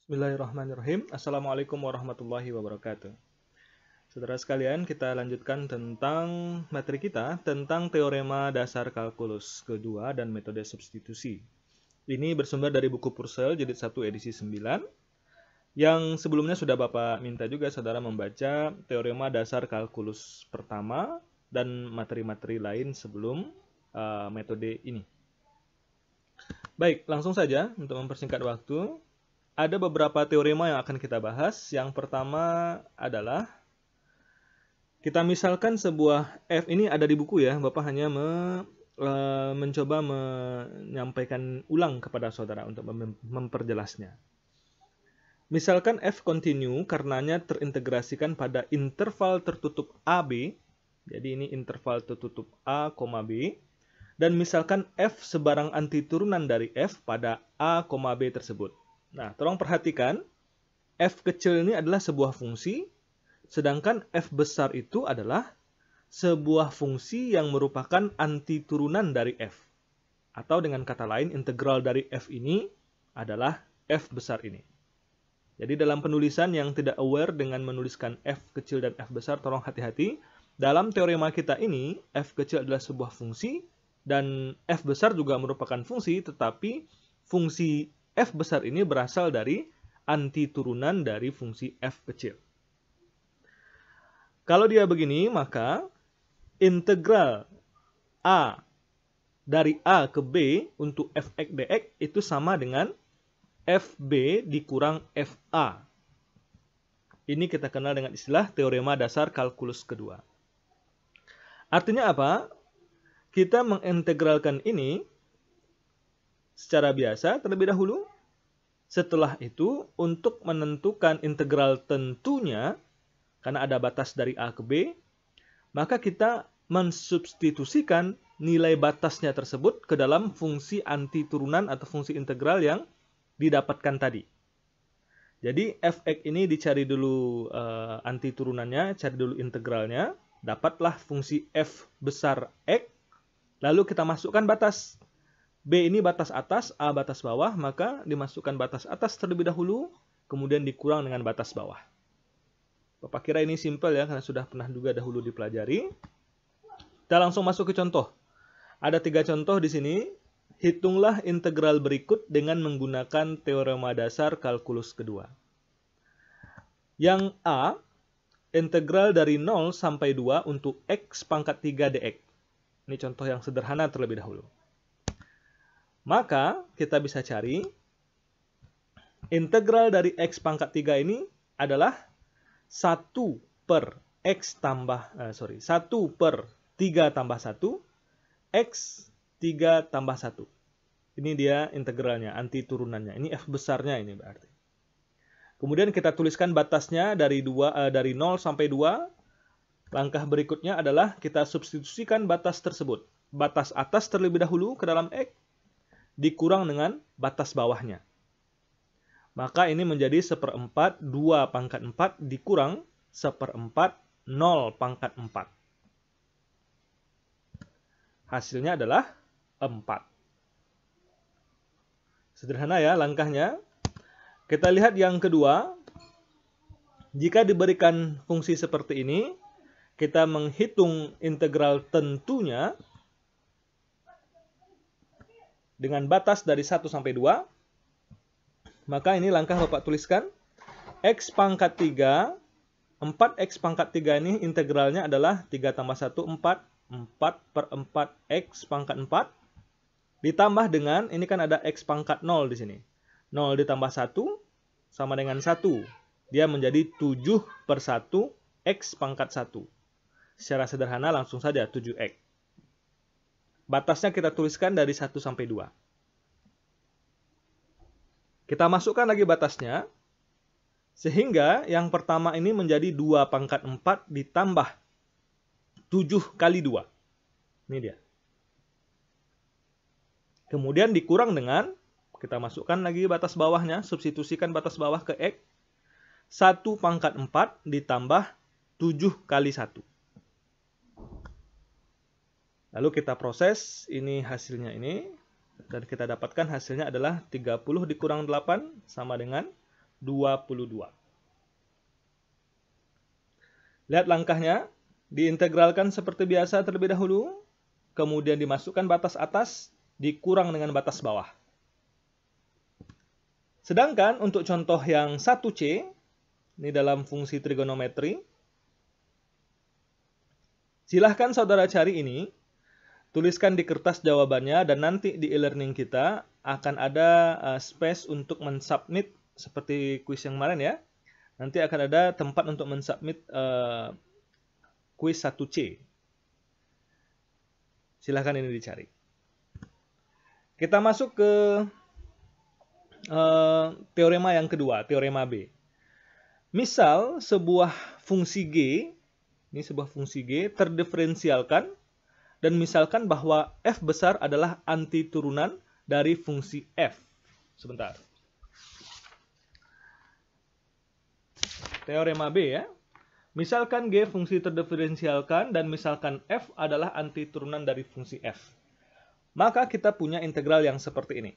Bismillahirrahmanirrahim. Assalamualaikum warahmatullahi wabarakatuh. Saudara sekalian, kita lanjutkan tentang materi kita tentang teorema dasar kalkulus kedua dan metode substitusi. Ini bersumber dari buku Purcell jilid 1 edisi 9, yang sebelumnya sudah Bapak minta juga saudara membaca teorema dasar kalkulus pertama dan materi-materi lain sebelum metode ini. Baik, langsung saja untuk mempersingkat waktu. Ada beberapa teorema yang akan kita bahas. Yang pertama adalah kita misalkan sebuah F, ini ada di buku ya, Bapak hanya mencoba menyampaikan ulang kepada saudara untuk memperjelasnya. Misalkan F continue karenanya terintegrasikan pada interval tertutup AB, jadi ini interval tertutup A, B, dan misalkan F sebarang antiturunan dari F pada A, B tersebut. Nah, tolong perhatikan, F kecil ini adalah sebuah fungsi, sedangkan F besar itu adalah sebuah fungsi yang merupakan antiturunan dari F. Atau dengan kata lain, integral dari F ini adalah F besar ini. Jadi dalam penulisan yang tidak aware dengan menuliskan F kecil dan F besar, tolong hati-hati. Dalam teorema kita ini, F kecil adalah sebuah fungsi, dan F besar juga merupakan fungsi, tetapi fungsi F besar ini berasal dari antiturunan dari fungsi F kecil. Kalau dia begini, maka integral A dari A ke B untuk Fx dx itu sama dengan Fb dikurang Fa. Ini kita kenal dengan istilah teorema dasar kalkulus kedua. Artinya apa? Kita mengintegralkan ini secara biasa terlebih dahulu. Setelah itu, untuk menentukan integral tentunya, karena ada batas dari A ke B, maka kita mensubstitusikan nilai batasnya tersebut ke dalam fungsi antiturunan atau fungsi integral yang didapatkan tadi. Jadi Fx ini dicari dulu antiturunannya, cari dulu integralnya, dapatlah fungsi F besar X, lalu kita masukkan batas. B ini batas atas, A batas bawah, maka dimasukkan batas atas terlebih dahulu, kemudian dikurang dengan batas bawah. Bapak kira ini simpel ya, karena sudah pernah juga dahulu dipelajari. Kita langsung masuk ke contoh. Ada 3 contoh di sini. Hitunglah integral berikut dengan menggunakan teorema dasar kalkulus kedua. Yang A, integral dari 0 sampai 2 untuk X pangkat 3 dx. Ini contoh yang sederhana terlebih dahulu. Maka kita bisa cari integral dari X pangkat 3 ini adalah 1 per 3 tambah 1 X 3 tambah 1. Ini dia integralnya, antiturunannya. Ini F besarnya ini berarti. Kemudian kita tuliskan batasnya dari 0 sampai 2. Langkah berikutnya adalah kita substitusikan batas tersebut. Batas atas terlebih dahulu ke dalam X, dikurang dengan batas bawahnya. Maka ini menjadi 1/4 2 pangkat 4 dikurang 1/4 0 pangkat 4. Hasilnya adalah 4. Sederhana ya langkahnya. Kita lihat yang kedua. Jika diberikan fungsi seperti ini, kita menghitung integral tentunya dengan batas dari 1 sampai 2, maka ini langkah Bapak tuliskan. X pangkat 3, 4X pangkat 3 ini integralnya adalah 3 tambah 1, 4. 4 per 4 X pangkat 4. Ditambah dengan, ini kan ada X pangkat 0 di sini. 0 ditambah 1 sama dengan 1. Dia menjadi 7 per 1 X pangkat 1. Secara sederhana langsung saja 7X. Batasnya kita tuliskan dari 1 sampai 2. Kita masukkan lagi batasnya, sehingga yang pertama ini menjadi 2 pangkat 4 ditambah 7 kali 2. Ini dia. Kemudian dikurang dengan, kita masukkan lagi batas bawahnya, substitusikan batas bawah ke X. 1 pangkat 4 ditambah 7 kali 1. Lalu kita proses, ini hasilnya ini, dan kita dapatkan hasilnya adalah 30 dikurang 8 sama dengan 22. Lihat langkahnya, diintegralkan seperti biasa terlebih dahulu, kemudian dimasukkan batas atas, dikurang dengan batas bawah. Sedangkan untuk contoh yang 1C, ini dalam fungsi trigonometri, silahkan saudara cari ini, tuliskan di kertas jawabannya, dan nanti di e-learning kita akan ada space untuk mensubmit seperti kuis yang kemarin ya. Nanti akan ada tempat untuk mensubmit kuis 1C. Silahkan ini dicari. Kita masuk ke teorema yang kedua, teorema B. Misal sebuah fungsi G, ini sebuah fungsi G terdiferensialkan, dan misalkan bahwa f besar adalah antiturunan dari fungsi f. Sebentar. Teorema B ya. Misalkan G fungsi terdiferensialkan dan misalkan f adalah antiturunan dari fungsi f. Maka kita punya integral yang seperti ini.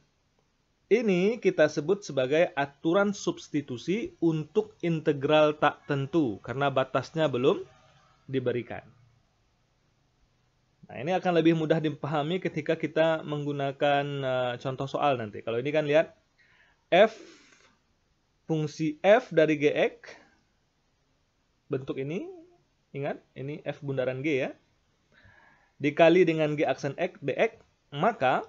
Ini kita sebut sebagai aturan substitusi untuk integral tak tentu karena batasnya belum diberikan. Nah, ini akan lebih mudah dipahami ketika kita menggunakan contoh soal nanti. Kalau ini kan lihat f fungsi f dari gx, bentuk ini, ingat, ini f bundaran g ya, dikali dengan g aksen x dx, maka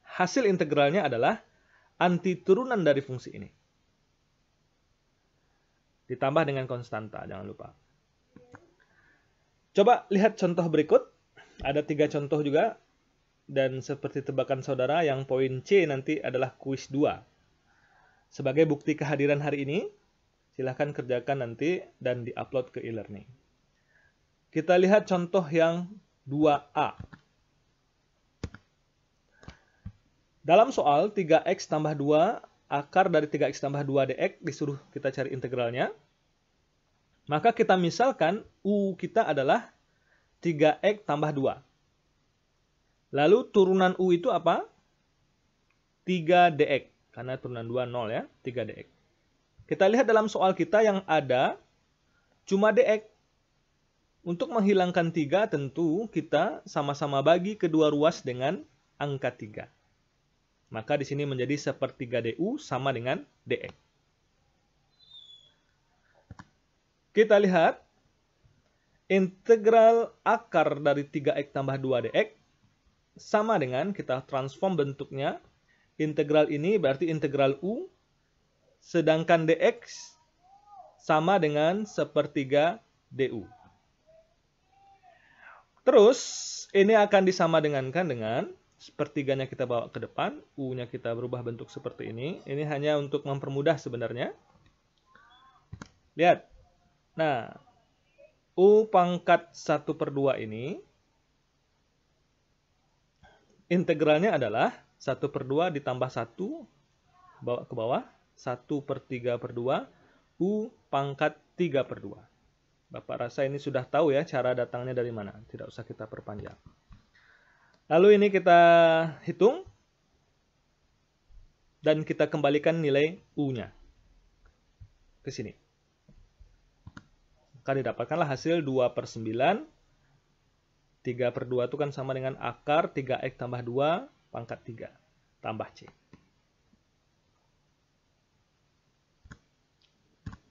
hasil integralnya adalah antiturunan dari fungsi ini. Ditambah dengan konstanta, jangan lupa. Coba lihat contoh berikut. Ada 3 contoh juga. Dan seperti tebakan saudara, yang poin C nanti adalah kuis 2. Sebagai bukti kehadiran hari ini, silahkan kerjakan nanti dan diupload ke e-learning. Kita lihat contoh yang 2A. Dalam soal 3x tambah 2, akar dari 3x tambah 2 dx, disuruh kita cari integralnya. Maka kita misalkan U kita adalah 3x tambah 2. Lalu turunan U itu apa? 3 dx. Karena turunan 2, 0 ya. 3 dx. Kita lihat dalam soal kita yang ada cuma dx. Untuk menghilangkan 3 tentu kita sama-sama bagi kedua ruas dengan angka 3. Maka di sini menjadi sepertiga du sama dengan dx. Kita lihat integral akar dari 3x tambah 2 dx sama dengan kita transform bentuknya. Integral ini berarti integral u, sedangkan dx sama dengan sepertiga du. Terus ini akan disamadengankan dengan sepertiganya kita bawa ke depan, u-nya kita berubah bentuk seperti ini. Ini hanya untuk mempermudah sebenarnya. Lihat. Nah, u pangkat 1/2 ini, integralnya adalah 1/2 ditambah 1, bawa ke bawah, 1/3/2, u pangkat 3/2. Bapak rasa ini sudah tahu ya cara datangnya dari mana, tidak usah kita perpanjang. Lalu ini kita hitung, dan kita kembalikan nilai u-nya ke sini. Maka didapatkanlah hasil 2/9. 3/2 itu kan sama dengan akar 3x tambah 2 pangkat 3 tambah c.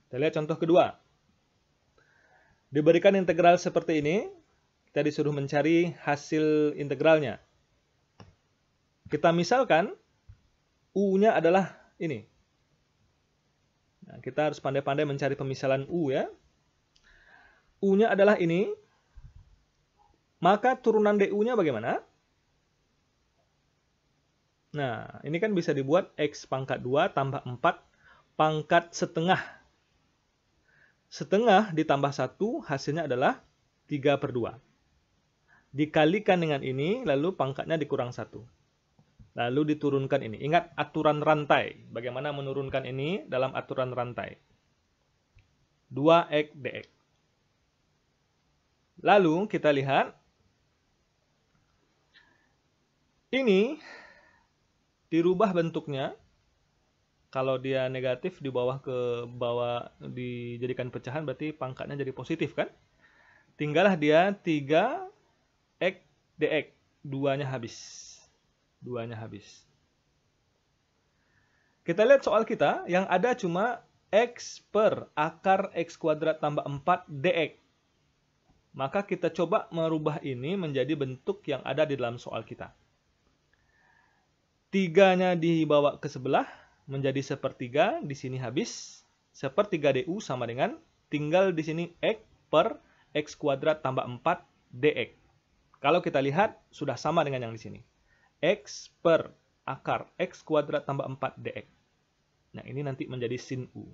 Kita lihat contoh kedua. Diberikan integral seperti ini, kita disuruh mencari hasil integralnya. Kita misalkan u-nya adalah ini. Nah, kita harus pandai-pandai mencari pemisalan u ya. U-nya adalah ini, maka turunan du-nya bagaimana? Nah, ini kan bisa dibuat x pangkat 2 tambah 4 pangkat setengah. Setengah ditambah 1 hasilnya adalah 3/2. Dikalikan dengan ini, lalu pangkatnya dikurang 1. Lalu diturunkan ini. Ingat aturan rantai. Bagaimana menurunkan ini dalam aturan rantai. 2x dx. Lalu kita lihat, ini dirubah bentuknya Kalau dia negatif di bawah ke bawah dijadikan pecahan berarti pangkatnya jadi positif kan? Tinggallah dia 3x dx. Duanya habis. Duanya habis. Kita lihat soal kita yang ada cuma x per akar x kuadrat tambah 4 dx. Maka kita coba merubah ini menjadi bentuk yang ada di dalam soal kita. 3-nya dibawa ke sebelah menjadi sepertiga, di sini habis. Sepertiga du sama dengan tinggal di sini x per x kuadrat tambah 4 dx. Kalau kita lihat sudah sama dengan yang di sini. X per akar x kuadrat tambah 4 dx. Nah, ini nanti menjadi sin u.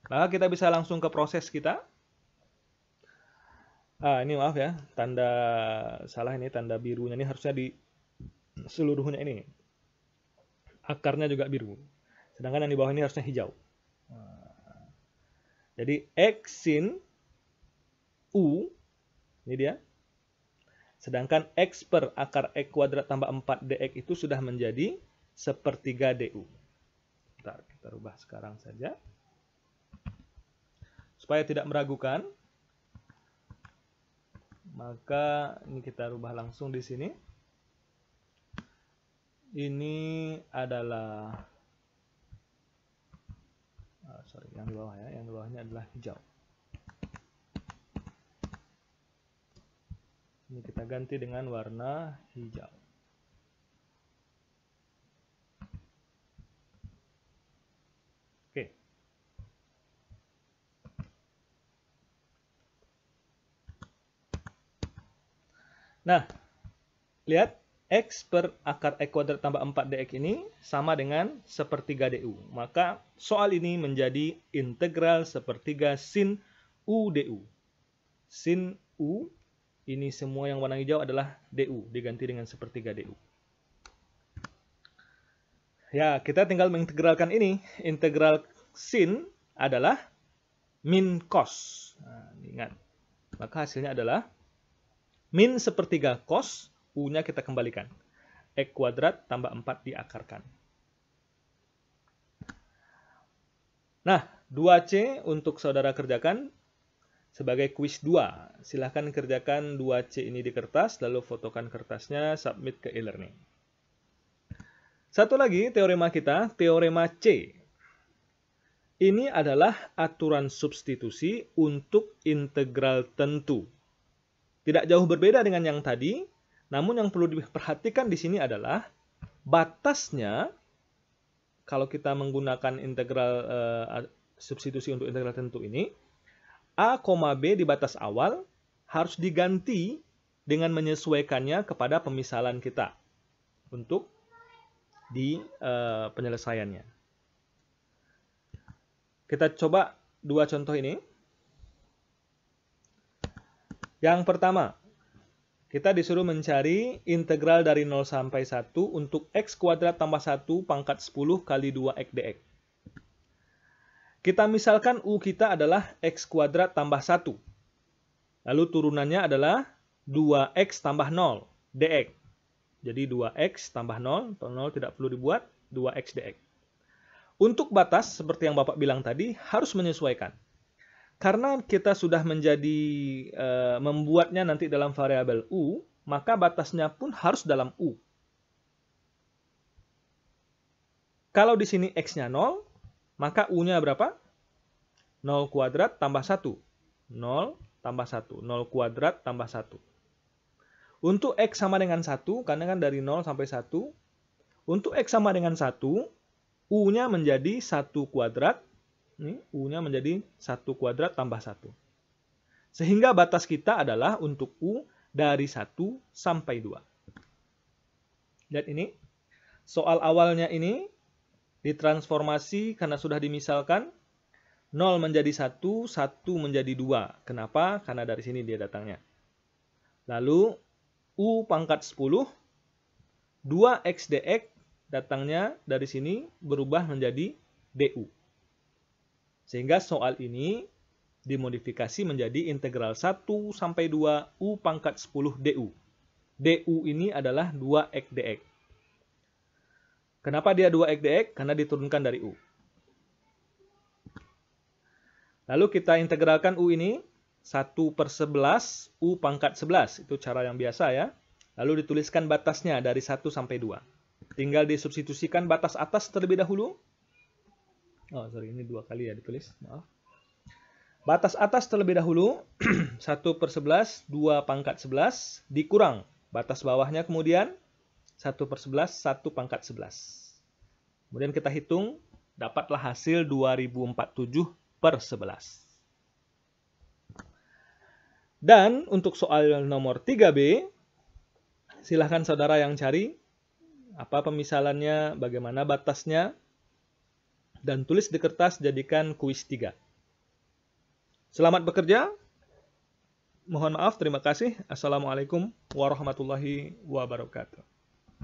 Maka kita bisa langsung ke proses kita. Ini maaf ya, tanda salah ini, tanda birunya ini harusnya di seluruhnya ini. Akarnya juga biru. Sedangkan yang di bawah ini harusnya hijau. Jadi x sin u, ini dia. Sedangkan x per akar x kuadrat tambah 4 dx itu sudah menjadi sepertiga du. Bentar, kita rubah sekarang saja. Supaya tidak meragukan, maka ini kita rubah langsung di sini. Ini adalah yang di bawah ya, yang di bawahnya adalah hijau. Ini kita ganti dengan warna hijau. Oke. Nah, lihat. X per akar x kuadrat tambah 4 dx ini sama dengan sepertiga du. Maka soal ini menjadi integral sepertiga sin u du. Sin u, ini semua yang warna hijau adalah du, diganti dengan sepertiga du. Ya, kita tinggal mengintegralkan ini. Integral sin adalah min cos. Nah, ingat. Maka hasilnya adalah min sepertiga cos. U-nya kita kembalikan. X kuadrat tambah 4 diakarkan. Nah, 2C untuk saudara kerjakan sebagai kuis 2. Silahkan kerjakan 2C ini di kertas, lalu fotokan kertasnya, submit ke e-learning. Satu lagi teorema kita, teorema C. Ini adalah aturan substitusi untuk integral tentu. Tidak jauh berbeda dengan yang tadi. Namun yang perlu diperhatikan di sini adalah batasnya, kalau kita menggunakan integral substitusi untuk integral tentu ini, A, B di batas awal harus diganti dengan menyesuaikannya kepada pemisalan kita untuk di penyelesaiannya. Kita coba dua contoh ini. Yang pertama, kita disuruh mencari integral dari 0 sampai 1 untuk x kuadrat tambah 1 pangkat 10 kali 2x dx. Kita misalkan u kita adalah x kuadrat tambah 1. Lalu turunannya adalah 2x tambah 0 dx. Jadi 2x tambah 0, 0 tidak perlu dibuat, 2x dx. Untuk batas, seperti yang Bapak bilang tadi, harus menyesuaikan. Karena kita sudah membuatnya nanti dalam variabel u, maka batasnya pun harus dalam u. Kalau di sini x-nya 0, maka u-nya berapa? 0 kuadrat tambah 1. 0 tambah 1. 0 kuadrat tambah 1. Untuk x sama dengan 1, karena kan dari 0 sampai 1, untuk x sama dengan 1, u-nya menjadi 1 kuadrat. Ini u-nya menjadi 1 kuadrat tambah 1. Sehingga batas kita adalah untuk u dari 1 sampai 2. Lihat ini. Soal awalnya ini ditransformasi karena sudah dimisalkan. 0 menjadi 1, 1 menjadi 2. Kenapa? Karena dari sini dia datangnya. Lalu u pangkat 10, 2x dx datangnya dari sini berubah menjadi du. Sehingga soal ini dimodifikasi menjadi integral 1 sampai 2 u pangkat 10 du. Du ini adalah 2x dx. Kenapa dia 2x dx? Karena diturunkan dari U. Lalu kita integralkan U ini 1/11 U pangkat 11. Itu cara yang biasa ya. Lalu dituliskan batasnya dari 1 sampai 2. Tinggal disubstitusikan batas atas terlebih dahulu. Oh, sorry, ini 2 kali ya ditulis. Maaf. Batas atas terlebih dahulu, 1/11, 2 pangkat 11, dikurang. Batas bawahnya kemudian 1/11, 1 pangkat 11. Kemudian kita hitung, dapatlah hasil 2047/11. Dan untuk soal nomor 3B, silahkan saudara yang cari apa pemisalannya, bagaimana batasnya, dan tulis di kertas, jadikan kuis 3. Selamat bekerja. Mohon maaf, terima kasih. Assalamualaikum warahmatullahi wabarakatuh.